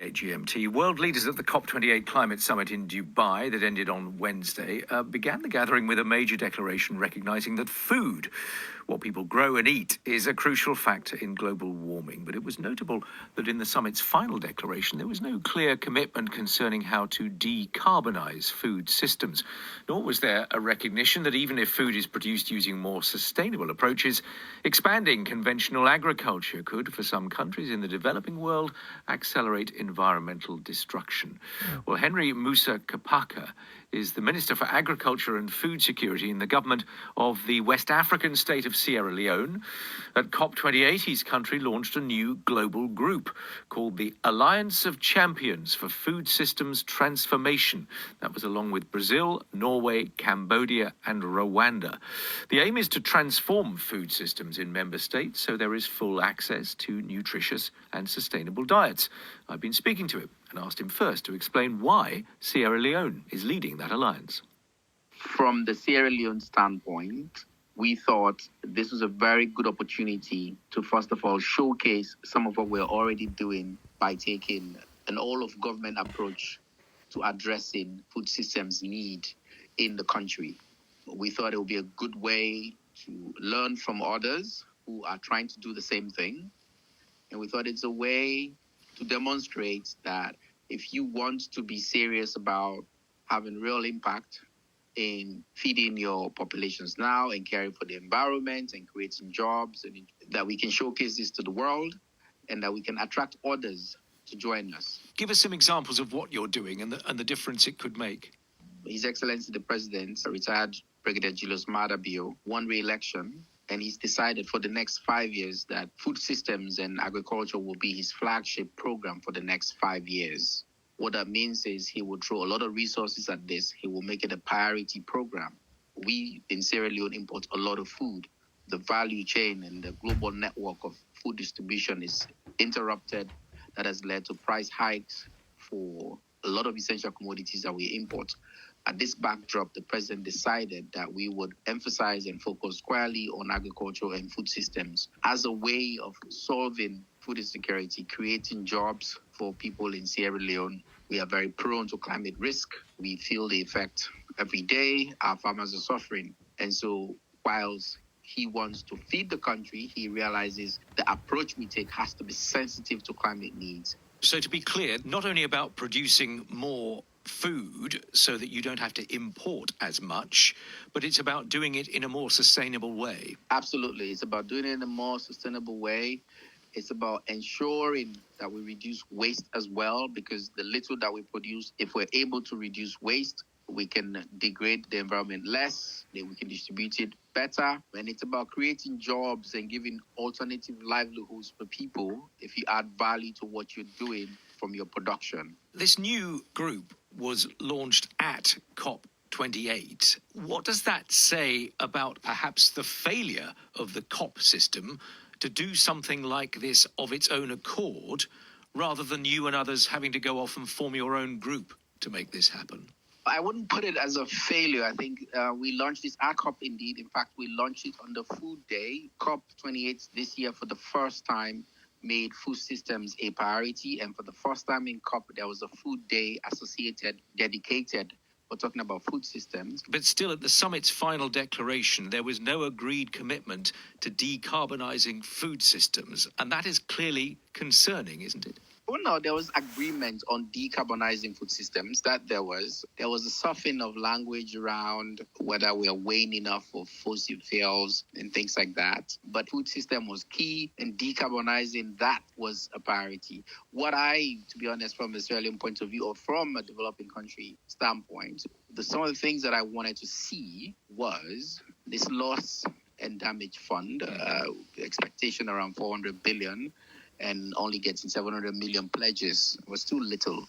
GMT. World leaders at the COP28 climate summit in Dubai that ended on Wednesday began the gathering with a major declaration recognizing that food, what people grow and eat, is a crucial factor in global warming. But it was notable that in the summit's final declaration, there was no clear commitment concerning how to decarbonize food systems, nor was there a recognition that even if food is produced using more sustainable approaches, expanding conventional agriculture could, for some countries in the developing world, accelerate environmental destruction. Well, Musa Kpaka is the Minister for Agriculture and Food Security in the government of the West African state of Sierra Leone. At COP28, his country launched a new global group called the Alliance of Champions for Food Systems Transformation. That was along with Brazil, Norway, Cambodia, and Rwanda. The aim is to transform food systems in member states so there is full access to nutritious and sustainable diets. I've been speaking to him and asked him first to explain why Sierra Leone is leading that alliance. From the Sierra Leone standpoint, we thought this was a very good opportunity to, first of all, showcase some of what we're already doing by taking an all-of-government approach to addressing food systems need in the country. We thought it would be a good way to learn from others who are trying to do the same thing. And we thought it's a way to demonstrate that if you want to be serious about having real impact in feeding your populations now and caring for the environment and creating jobs, and that we can showcase this to the world and that we can attract others to join us. Give us some examples of what you're doing and the difference it could make. His Excellency the President, retired Brigadier Julius Maada Bio, won re-election, and he's decided for the next 5 years that food systems and agriculture will be his flagship program for the next 5 years. What that means is he will throw a lot of resources at this. He will make it a priority program. We in Sierra Leone import a lot of food. The value chain and the global network of food distribution is interrupted. That has led to price hikes for a lot of essential commodities that we import. At this backdrop, the president decided that we would emphasize and focus squarely on agriculture and food systems as a way of solving food insecurity, creating jobs for people in Sierra Leone. We are very prone to climate risk. We feel the effect every day. Our farmers are suffering. And so whilst he wants to feed the country, he realizes the approach we take has to be sensitive to climate needs. So to be clear, not only about producing more food so that you don't have to import as much, but it's about doing it in a more sustainable way. Absolutely. It's about doing it in a more sustainable way. It's about ensuring that we reduce waste as well, because the little that we produce, if we're able to reduce waste, we can degrade the environment less, then we can distribute it better. And it's about creating jobs and giving alternative livelihoods for people if you add value to what you're doing from your production. This new group was launched at COP28. What does that say about perhaps the failure of the COP system to do something like this of its own accord, rather than you and others having to go off and form your own group to make this happen? I wouldn't put it as a failure. I think we launched this at COP indeed. In fact, we launched it on the Food Day. COP28 this year for the first time made food systems a priority. And for the first time in COP, there was a food day dedicated for talking about food systems. But still, at the summit's final declaration, there was no agreed commitment to decarbonising food systems. And that is clearly concerning, isn't it? Well, no, there was agreement on decarbonizing food systems. That there was a softening of language around whether we are weighing enough of fossil fuels and things like that. But food system was key, and decarbonizing that was a priority. What I, to be honest, from an Australian point of view or from a developing country standpoint, some of the things that I wanted to see was this loss and damage fund, expectation around 400 billion. And only getting 700 million pledges was too little.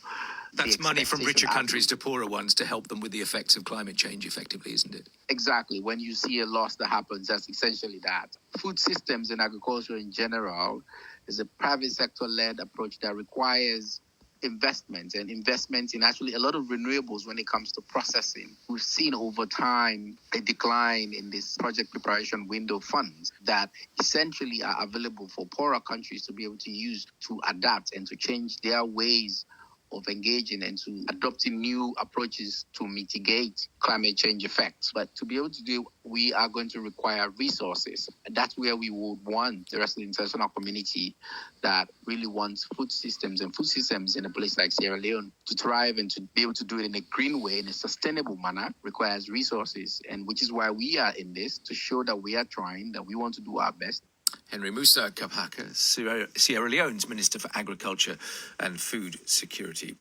That's money from richer countries to poorer ones to help them with the effects of climate change, effectively, isn't it? Exactly. When you see a loss that happens, that's essentially that. Food systems and agriculture in general is a private sector-led approach that requires investments and investments in actually a lot of renewables when it comes to processing. We've seen over time a decline in this project preparation window funds that essentially are available for poorer countries to be able to use to adapt and to change their ways of engaging and to adopting new approaches to mitigate climate change effects. But to be able to do, we are going to require resources. And that's where we would want the rest of the international community that really wants food systems in a place like Sierra Leone to thrive and to be able to do it in a green way, in a sustainable manner, requires resources. And which is why we are in this, to show that we are trying, that we want to do our best. Henry Musa Kpaka, Sierra Leone's Minister for Agriculture and Food Security.